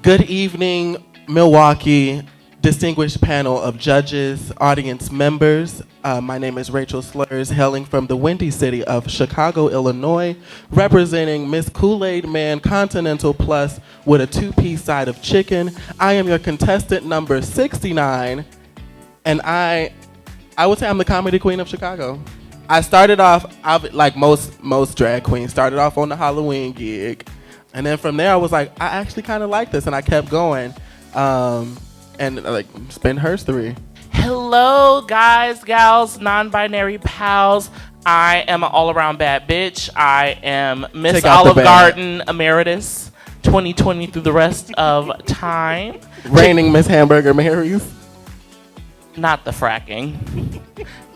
Good evening, Milwaukee, distinguished panel of judges, audience members. My name is Rachel Slurrz, hailing from the windy city of Chicago, Illinois, representing Miss Kool-Aid Man Continental Plus with a two-piece side of chicken. I am your contestant number 69, and I would say I'm the comedy queen of Chicago. I started off, like most drag queens, started off on the Halloween gig. And then from there, I was like, I actually kind of like this, and I kept going. And like, it's been hers 3. Hello, guys, gals, non-binary pals. I am an all-around bad bitch. I am Miss Olive Garden Emeritus 2020 through the rest of time. Reigning Miss Hamburger Marys. Not the fracking.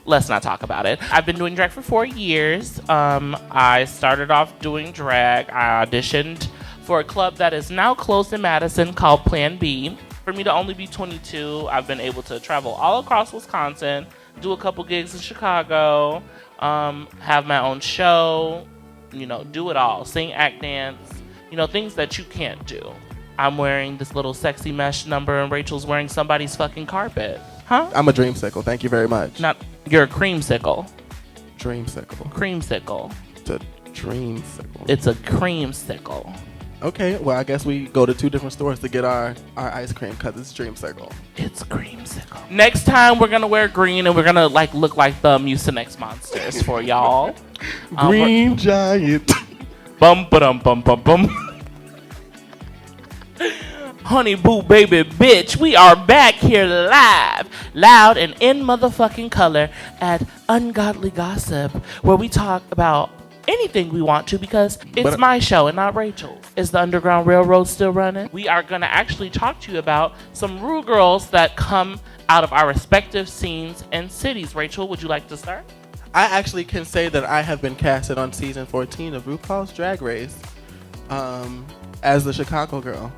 Let's not talk about it. I've been doing drag for 4 years. I started off doing drag. I auditioned for a club that is now closed in Madison called Plan B. For me to only be 22, I've been able to travel all across Wisconsin, do a couple gigs in Chicago, have my own show, do it all. Sing, act, dance, things that you can't do. I'm wearing this little sexy mesh number and Rachel's wearing somebody's fucking carpet. Huh? I'm a dreamsicle. Thank you very much. You're a creamsicle. Dreamsicle. Creamsicle. It's a dreamsicle. It's a creamsicle. Okay, well, I guess we go to 2 different stores to get our ice cream because it's dreamsicle. It's creamsicle. Next time we're gonna wear green and we're gonna look like the Mucinex monsters for y'all. Green giant. Bum ba-dum bum bum bum. Honey boo baby bitch, we are back here live, loud and in motherfucking color at Ungodly Gossip, where we talk about anything we want to because it's my show and not Rachel's. Is the Underground Railroad still running? We are going to actually talk to you about some rude girls that come out of our respective scenes and cities. Rachel, would you like to start? I actually can say that I have been casted on season 14 of RuPaul's Drag Race as the Chicago girl.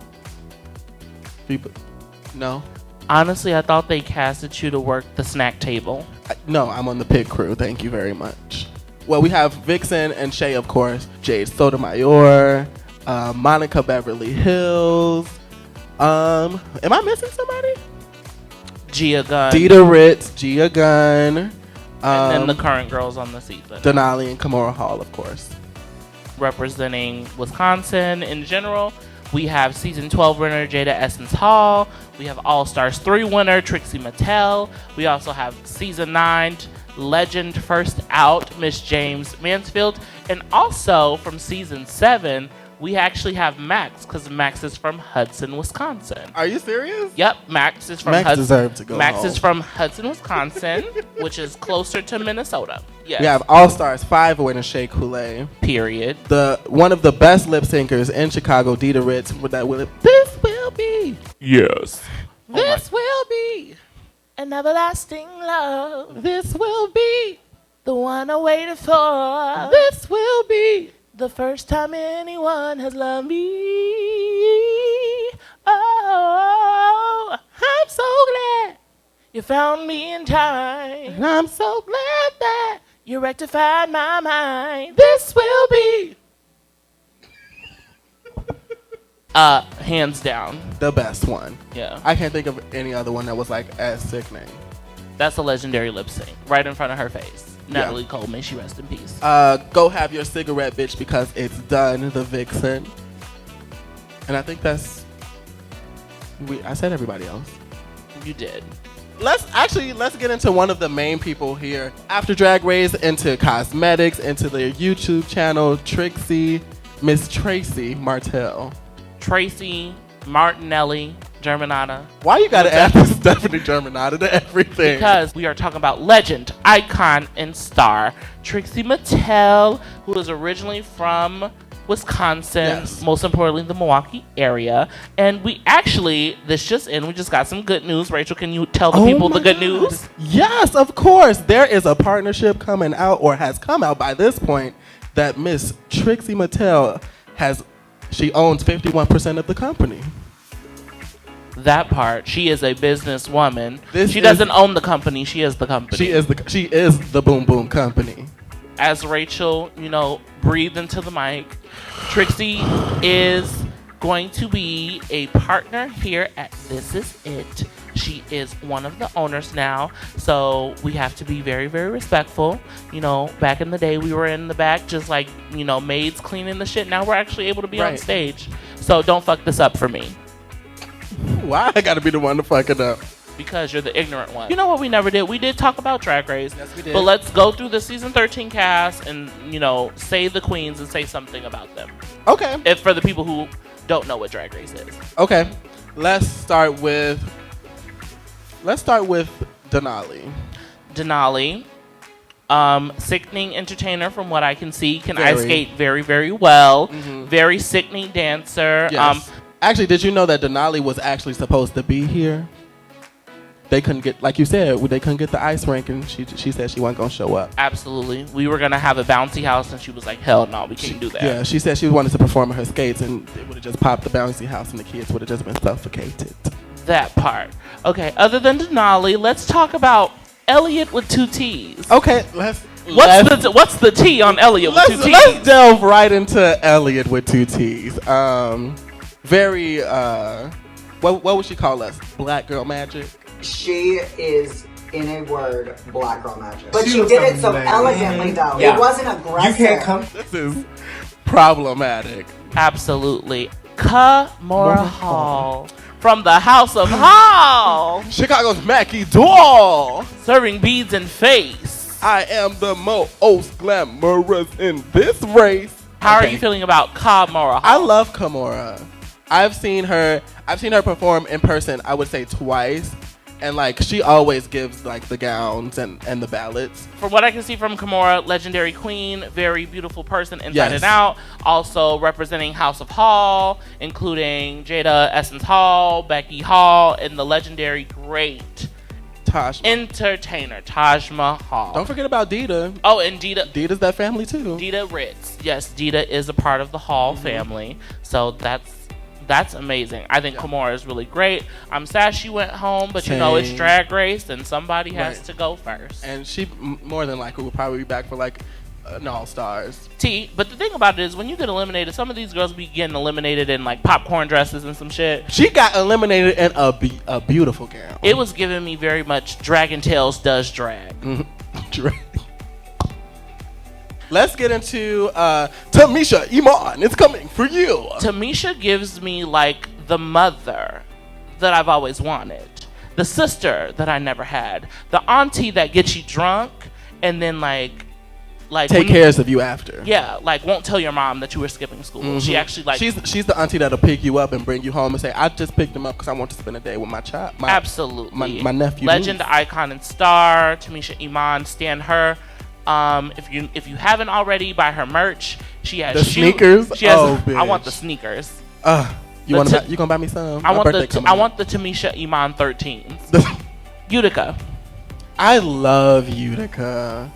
No? Honestly, I thought they casted you to work the snack table. No, I'm on the pit crew. Thank you very much. Well, we have Vixen and Shay, of course. Jade Sotomayor, Monica Beverly Hills. Am I missing somebody? Gia Gunn. Dita Ritz, Gia Gunn. And then the current girls on the season. Denali and Kimora Hall, of course. Representing Wisconsin in general, we have season 12 winner Jada Essence Hall. We have All Stars 3 winner Trixie Mattel. We also have season 9 legend first out Miss James Mansfield. And also from season 7, we actually have Max, because Max is from Hudson, Wisconsin. Are you serious? Yep, Max is from Max deserved to go Max home. is from Hudson, Wisconsin, which is closer to Minnesota. Yes. We have All Stars 5 winner Shea Coulee. Period. One of the best lip syncers in Chicago, Dita Ritz, with that This will be. Yes. This will be an everlasting love. This will be the one I waited for. This will be the first time anyone has loved me. Oh, I'm so glad you found me in time. And I'm so glad that you rectified my mind. This will be hands down the best one. Yeah. I can't think of any other one that was like as sickening. That's a legendary lip sync right in front of her face. Natalie Cole, may she rest in peace. Go have your cigarette, bitch, because it's done, the Vixen. And I think that's... I said everybody else. You did. Let's get into one of the main people here. After Drag Race, into cosmetics, into their YouTube channel, Miss Tracy Martell. Tracy Martinelli Germanata. Why you gotta add this Stephanie Germanata to everything? Because we are talking about legend, icon, and star Trixie Mattel, who is originally from Wisconsin, yes. Most importantly the Milwaukee area. And we actually, this just in, we just got some good news. Rachel, can you tell the people the good news? Yes, of course. There is a partnership coming out, or has come out by this point, that Miss Trixie Mattel she owns 51% of the company. That part. She is a businesswoman. She doesn't own the company. She is the company. She is the Boom Boom Company. As Rachel, breathed into the mic, Trixie is going to be a partner here at This Is It. She is one of the owners now, so we have to be very, very respectful. You know, back in the day, we were in the back just like, you know, maids cleaning the shit. Now we're actually able to be on stage. So don't fuck this up for me. Why I gotta be the one to fuck it up? Because you're the ignorant one. You know what we never did? We did talk about Drag Race. Yes, we did. But let's go through the season 13 cast and, you know, say the queens and say something about them. Okay. If for the people who don't know what Drag Race is. Okay. Let's start with Denali. Denali, sickening entertainer from what I can see. Can ice skate very, very well. Very sickening dancer. Yes. Actually, did you know that Denali was actually supposed to be here? They couldn't get, like you said, they couldn't get the ice rink, and she said she wasn't going to show up. Absolutely. We were going to have a bouncy house, and she was like, hell no, we can't do that. Yeah, she said she wanted to perform on her skates, and it would have just popped the bouncy house, and the kids would have just been suffocated. That part. Okay, other than Denali, let's talk about Elliot with 2 T's. Okay, what's the T on Elliot with 2 T's? Let's delve right into Elliot with 2 T's. Very, what would she call us? Black girl magic? She is, in a word, black girl magic. But she did it so elegantly, though. Yeah. It wasn't aggressive. You can't come. This is problematic. Absolutely. Kamora Hall from the House of Hall. Chicago's Mackie Doll. Serving beads in face. I am the most glamorous in this race. How are you feeling about Kamora Hall? I love Kamora. I've seen her perform in person, I would say twice. And like she always gives like the gowns and the ballads. From what I can see from Kamora, legendary queen, very beautiful person inside and out. Also representing House of Hall, including Jada Essence Hall, Becky Hall, and the legendary great entertainer Taj Mahal. Don't forget about Dita. Oh, and Dita. Dita's that family too. Dita Ritz. Yes, Dita is a part of the Hall family. So that's amazing. I think Kamora is really great. I'm sad she went home, but you know it's Drag Race and somebody has to go first. And she more than likely will probably be back for like an All-Stars. But the thing about it is when you get eliminated, some of these girls be getting eliminated in like popcorn dresses and some shit. She got eliminated in a beautiful gown. It was giving me very much Dragon Tales does drag. Drag. Let's get into Tamisha Iman. It's coming for you. Tamisha gives me like the mother that I've always wanted, the sister that I never had, the auntie that gets you drunk and then like take care of you after. Yeah, like won't tell your mom that you were skipping school. She actually like she's the auntie that'll pick you up and bring you home and say, I just picked him up because I want to spend a day with my child. Absolutely, my nephew. Legend, icon, and star Tamisha Iman. Stan her. If you haven't already, buy her merch. She has the sneakers. She has. Bitch. I want the sneakers. You gonna buy me some? I want the Tamisha Iman 13s. Utica. I love Utica.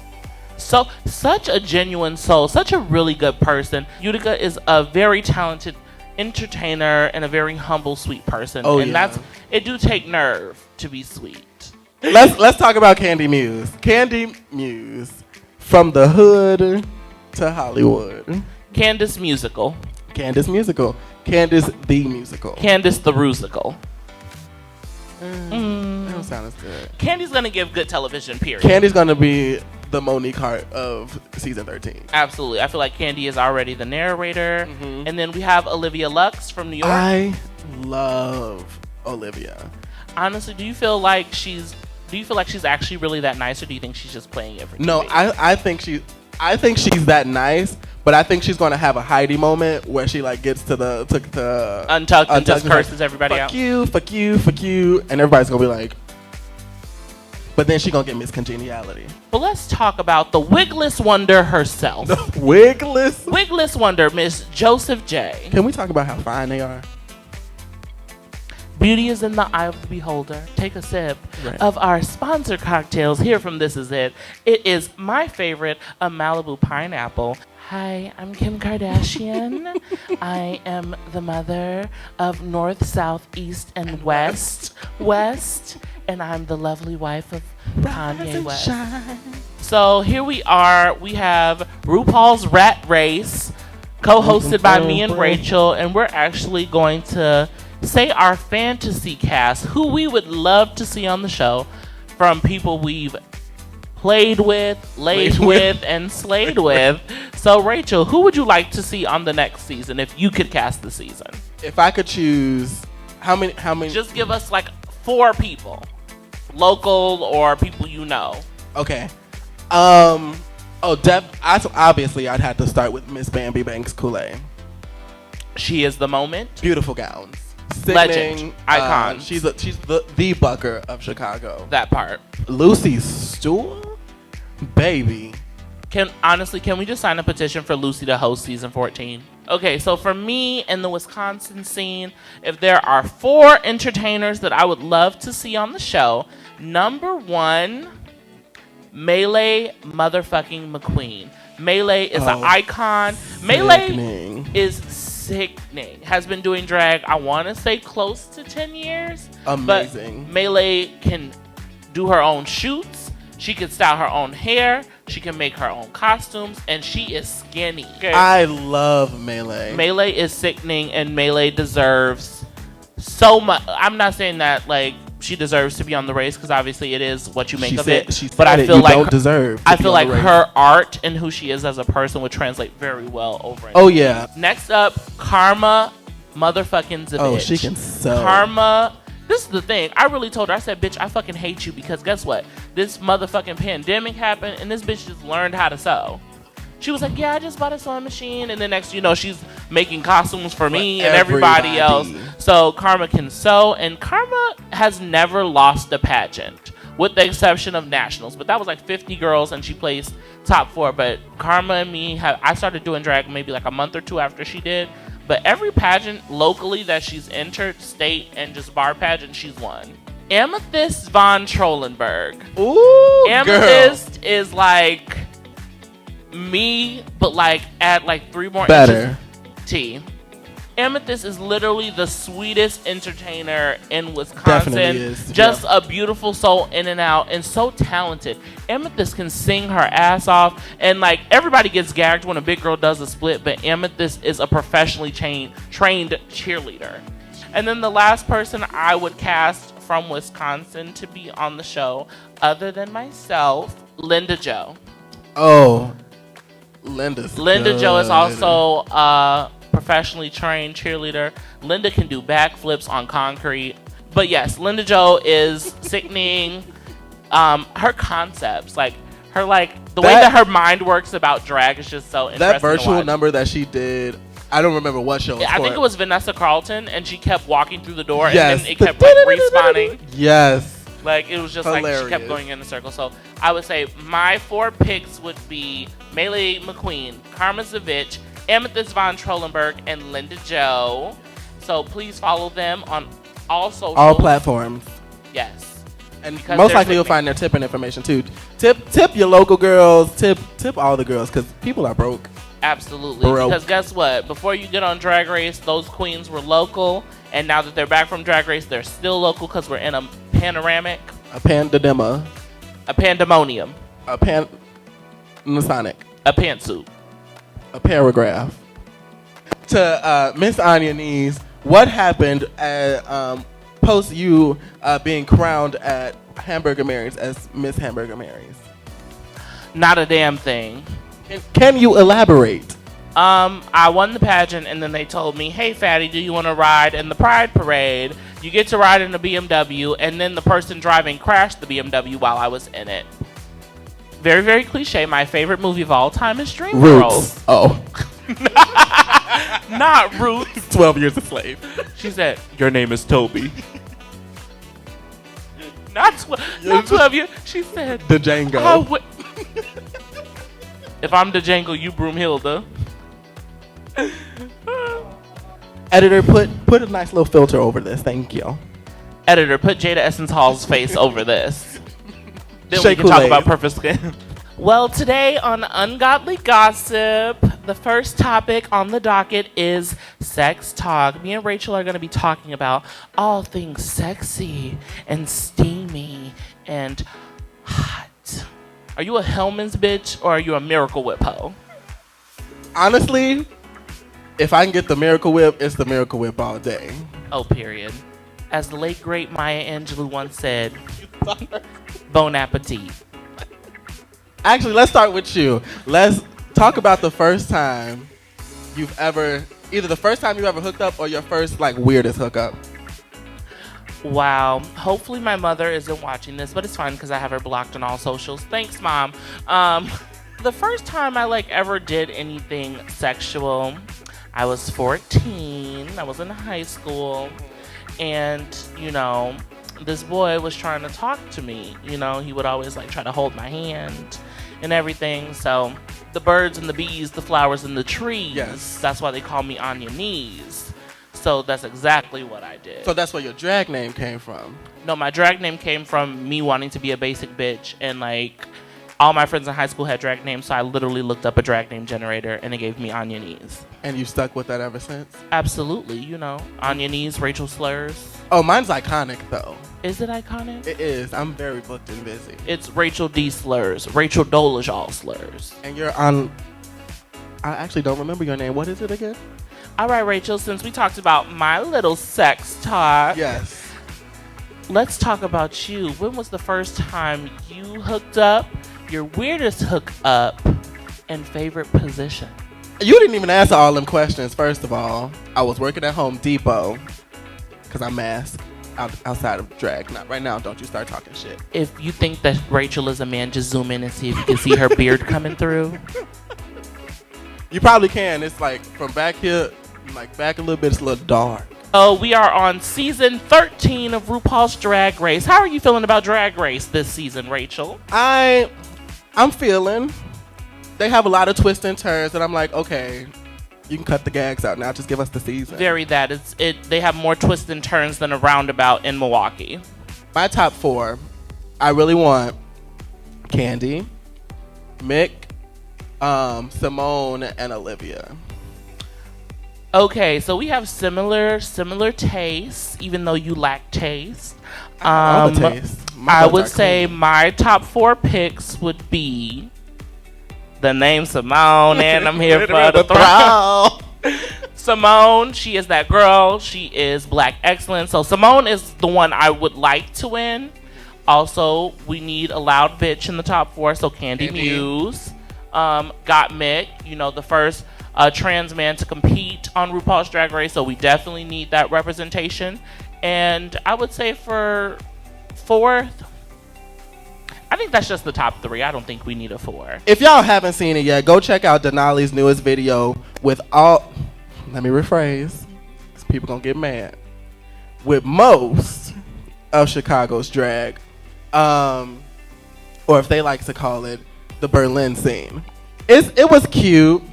So such a genuine soul, such a really good person. Utica is a very talented entertainer and a very humble, sweet person. It do take nerve to be sweet. Let's talk about Candy Muse. Candy Muse. From the hood to Hollywood. Candace Musical. Candace Musical. Candace the Musical. Candace the Rusical. That don't sound as good. Candy's gonna give good television, period. Candy's gonna be the Monique Hart of season 13. Absolutely. I feel like Candy is already the narrator. And then we have Olivia Lux from New York. I love Olivia. Honestly, do you feel like she's actually really that nice, or do you think she's just playing it for TV? No, I think she's that nice, but I think she's gonna have a Heidi moment where she like gets to the untucked and just curses everybody out. Fuck you, and everybody's gonna be like. But then she's gonna get Miss Congeniality. But let's talk about the wigless wonder herself. The wigless wonder, Miss Joseph J. Can we talk about how fine they are? Beauty is in the eye of the beholder. Take a sip of our sponsor cocktails here from This Is It. It is my favorite, a Malibu pineapple. Hi, I'm Kim Kardashian. I am the mother of North, South, East, and West. And I'm the lovely wife of Kanye West. So here we are. We have RuPaul's Rat Race. co-hosted by me and Rachel, and we're actually going to say our fantasy cast, who we would love to see on the show, from people we've played with, laid with, and slayed with. So, Rachel, who would you like to see on the next season if you could cast the season? If I could choose, how many? Just give us like 4 people, local or people you know. Okay. Obviously, I'd have to start with Miss Bambi Banks Kool-Aid. She is the moment. Beautiful gowns. Sickening, Legend. Icon. She's the bucker of Chicago. That part. Lucy Stewart? Baby. Can we just sign a petition for Lucy to host season 14? Okay, so for me in the Wisconsin scene, if there are 4 entertainers that I would love to see on the show, number 1, Melee motherfucking McQueen. Melee is an icon. Melee is sickening. Has been doing drag, I want to say close to 10 years. Amazing. But Melee can do her own shoots. She can style her own hair. She can make her own costumes. And she is skinny. Okay? I love Melee. Melee is sickening, and Melee deserves so much. I'm not saying that like she deserves to be on the race, because obviously it is what you make of it. But I feel like her art and who she is as a person would translate very well over. Yeah. Next up, Karma motherfucking Zavich. Oh, she can sew. Karma. This is the thing. I really told her. I said, bitch, I fucking hate you, because guess what? This motherfucking pandemic happened, and this bitch just learned how to sew. She was like, yeah, I just bought a sewing machine. And then next, she's making costumes for me and everybody else. So Karma can sew. And Karma has never lost a pageant, with the exception of nationals. But that was like 50 girls, and she placed top 4. But Karma and me, I started doing drag maybe like a month or 2 after she did. But every pageant locally that she's entered, state and just bar pageant, she's won. Amethyst von Trollenberg. Ooh, Amethyst is like me, but like add like 3 more better inches. T. Amethyst is literally the sweetest entertainer in Wisconsin. Definitely is. Just a beautiful soul in and out, and so talented. Amethyst can sing her ass off, and like everybody gets gagged when a big girl does a split, but Amethyst is a professionally trained cheerleader. And then the last person I would cast from Wisconsin to be on the show, other than myself, Linda Jo. Oh, Linda Jo is also professionally trained cheerleader. Linda can do backflips on concrete. But yes, Linda Jo is sickening. Her concepts, like her, like the way that her mind works about drag is just so interesting. That virtual number that she did, I don't remember what show. I think it was Vanessa Carlton, and she kept walking through the door, and then it kept like respawning. Yes. Like, it was just hilarious. Like she kept going in a circle. So I would say my 4 picks would be Melee McQueen, Karma Zavich, Amethyst von Trollenberg, and Linda Jo. So please follow them on all socials. All platforms. Yes. And most likely you'll find their tipping information too. Tip your local girls. Tip all the girls, because people are broke. Absolutely. Because guess what? Before you get on Drag Race, those queens were local. And now that they're back from Drag Race, they're still local, because we're in a panoramic. A pandemonium. A pandemonium. A Masonic. A pantsuit. A paragraph. To Miss Anya Nees, what happened at, post you being crowned at Hamburger Mary's as Miss Hamburger Mary's? Not a damn thing. Can you elaborate? I won the pageant, and then they told me, hey, fatty, do you want to ride in the Pride Parade? You get to ride in a BMW, and then the person driving crashed the BMW while I was in it. Very, very cliche. My favorite movie of all time is Dreamgirls. Oh. Not Roots. 12 Years a Slave. She said, your name is Toby. Not 12 years. She said, the Django. If I'm the Django, you Broomhilda. Editor, put a nice little filter over this. Thank you. Editor, put Jada Essence Hall's face over this. Then Shake we can talk Kool-Aid. about Perfect Skin. Well, today on Ungodly Gossip, the first topic on the docket is sex talk. Me and Rachel are going to be talking about all things sexy and steamy and hot. Are you a Hellman's bitch, or are you a Miracle Whip hoe? Honestly, If I can get the Miracle Whip, it's the Miracle Whip all day. Oh, period. As the late great Maya Angelou once said, bon appetit. Actually, let's start with you. Let's talk about the first time you've ever, either the first time you ever hooked up or your first like weirdest hookup. Wow. Hopefully my mother isn't watching this, but it's fine because I have her blocked on all socials. Thanks, Mom. The first time I like ever did anything sexual, I was 14. I was in high school. And, you know, this boy was trying to talk to me. You know, he would always like try to hold my hand and everything. So the birds and the bees, the flowers and the trees. Yes. That's why they call me Anya Knees. So that's exactly what I did. So that's where your drag name came from. No, my drag name came from me wanting to be a basic bitch. And like all my friends in high school had drag names. So I literally looked up a drag name generator and it gave me Anya Knees. And you stuck with that ever since? Absolutely. You know, Anya Knees, Rachel Slurrz. Oh, mine's iconic though. Is it iconic? It is. I'm very booked and busy. It's Rachel D. Slurrz. Rachel Dolezal Slurrz. And you're on... I actually don't remember your name. What is it again? All right, Rachel, since we talked about my little sex talk, Yes. let's talk about you. When was the first time you hooked up, your weirdest hookup, and favorite position? You didn't even answer all them questions, first of all. I was working at Home Depot, because I'm masked outside of drag. Not right now, don't you start talking shit. If you think that Rachel is a man, just zoom in and see if you can see her beard coming through. You probably can. It's like from back here, like back a little bit, it's a little dark. Oh, we are on season 13 of RuPaul's Drag Race. How are you feeling about Drag Race this season, Rachel? I'm feeling. They have a lot of twists and turns, and I'm like, okay, you can cut the gags out now. Just give us the season. Very that. They have more twists and turns than a roundabout in Milwaukee. My top 4, I really want Candy, Mick, Simone, and Olivia. Okay, so we have similar tastes, even though you lack taste. All the taste. I would say my top 4 picks would be the name Simone, and I'm here for the throne. Simone, she is that girl. She is black excellence. So Simone is the one I would like to win. Also, we need a loud bitch in the top 4. So Candy Muse, got Mick, you know, the first trans man to compete on RuPaul's Drag Race. So we definitely need that representation. And I would say for 4th, I think that's just the top 3. I don't think we need a 4. If y'all haven't seen it yet, go check out Denali's newest video with all... Let me rephrase, because people gonna get mad. With most of Chicago's drag. Or if they like to call it, the Berlin scene. It was cute.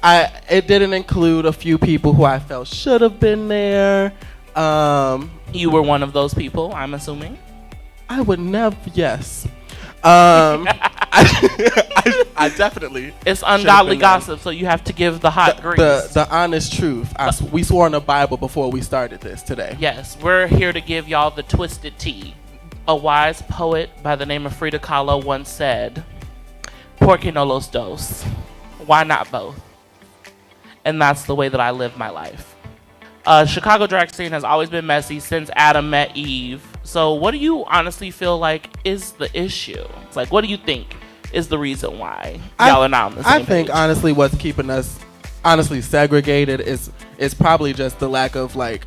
It didn't include a few people who I felt should have been there. You were one of those people, I'm assuming? I would never, yes. I definitely. It's ungodly gossip, so you have to give the hot grease. The honest truth. We swore in the Bible before we started this today. Yes, we're here to give y'all the twisted tea. A wise poet by the name of Frida Kahlo once said, "Por qué no los dos?" Why not both? And that's the way that I live my life. Chicago drag scene has always been messy since Adam met Eve. So what do you honestly feel like is the issue? It's like, what do you think is the reason why y'all are not on the same I think page? honestly what's keeping us honestly segregated is probably just the lack of like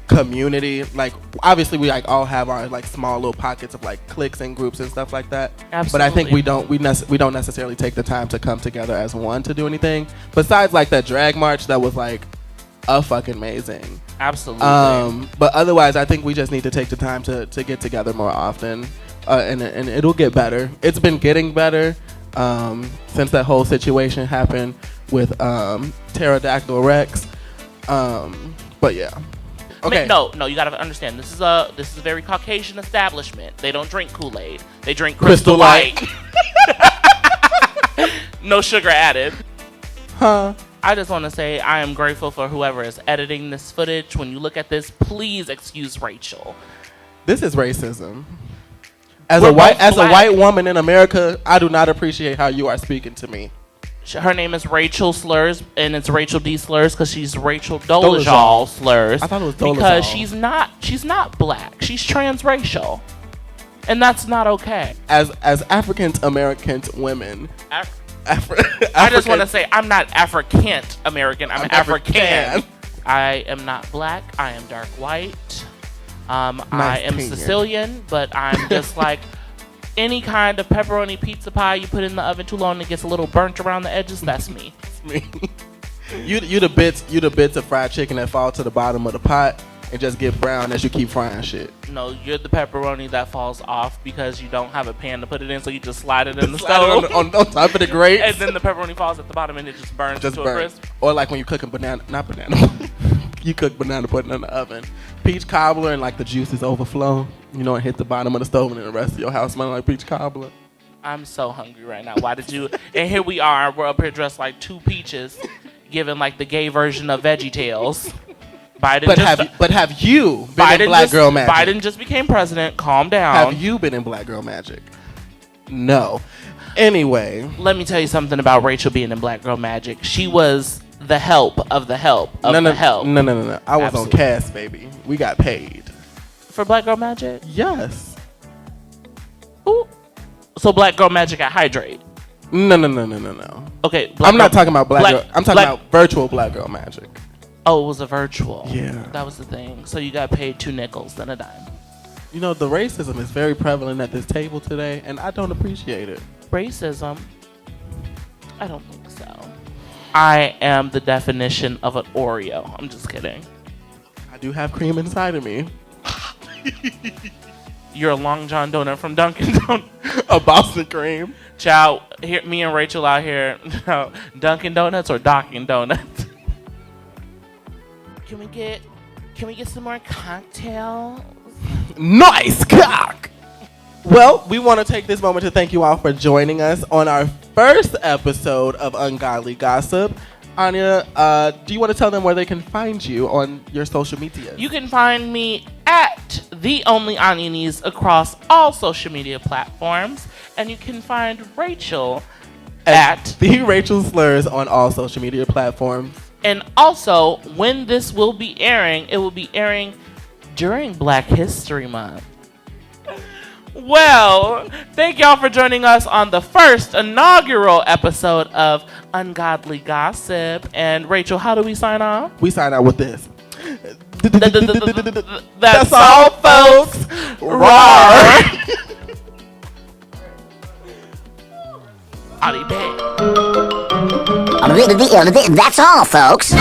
community. Like obviously we like all have our like small little pockets of like cliques and groups and stuff like that. Absolutely. But I think we don't necessarily take the time to come together as one to do anything. Besides like that drag march that was like fucking amazing. Absolutely. But otherwise I think we just need to take the time to get together more often. And it'll get better. It's been getting better since that whole situation happened with Pterodactyl Rex. But yeah. Okay. No, you gotta understand. This is a very Caucasian establishment. They don't drink Kool-Aid. They drink Crystal Light. No sugar added. Huh? I just want to say I am grateful for whoever is editing this footage. When you look at this, please excuse Rachel. This is racism. As a white woman in America, I do not appreciate how you are speaking to me. Her name is Rachel Slurrz, and it's Rachel D. Slurrz because she's Rachel Dolezal Slurrz. I thought it was Dolezal. Because she's not black. She's transracial, and that's not okay. As African American women, I just want to say I'm not African American. I'm African. I am not black. I am dark white. I am Sicilian, but I'm just like any kind of pepperoni pizza pie you put in the oven too long and it gets a little burnt around the edges. That's me. It's me. You the bits of fried chicken that fall to the bottom of the pot and just get brown as you keep frying shit. No, you're the pepperoni that falls off because you don't have a pan to put it in, so you just slide it in the stove on top of the grate, and then the pepperoni falls at the bottom and it just burns to a crisp. Or like when you cooking not banana. You cook banana pudding in the oven, peach cobbler, and like the juices overflow, and hit the bottom of the stove, and then the rest of your house smelling like peach cobbler. I'm so hungry right now. Why did you? And here we are. We're up here dressed like two peaches, giving like the gay version of Veggie Tales. Have you been in Black Girl Magic? Biden just became president. Calm down. Have you been in Black Girl Magic? No. Anyway, let me tell you something about Rachel being in Black Girl Magic. She was the help of the help of the help. No. I was on cast, baby. We got paid for Black Girl Magic. Yes. Ooh. So Black Girl Magic at Hydrate. No. Okay. I'm not talking about Black Girl. I'm talking about virtual Black Girl Magic. Oh, it was a virtual. Yeah. That was the thing. So you got paid 2 nickels, then a dime. The racism is very prevalent at this table today, and I don't appreciate it. Racism? I don't think so. I am the definition of an Oreo. I'm just kidding. I do have cream inside of me. You're a Long John donut from Dunkin' Donuts. A Boston cream. Ciao. Here, me and Rachel out here. Dunkin' Donuts or Docking Donuts? Can we get some more cocktails? Nice cock. Well, we want to take this moment to thank you all for joining us on our first episode of Ungodly Gossip. Anya, do you want to tell them where they can find you on your social media? You can find me at The Only Anya News across all social media platforms. And you can find Rachel at The Rachel Slurrz on all social media platforms. And also, when this will be airing, it will be airing during Black History Month. Well, thank y'all for joining us on the first inaugural episode of Ungodly Gossip. And Rachel, how do we sign off? We sign out with this. That's all, folks. Roar. I'll be back. That's all, folks.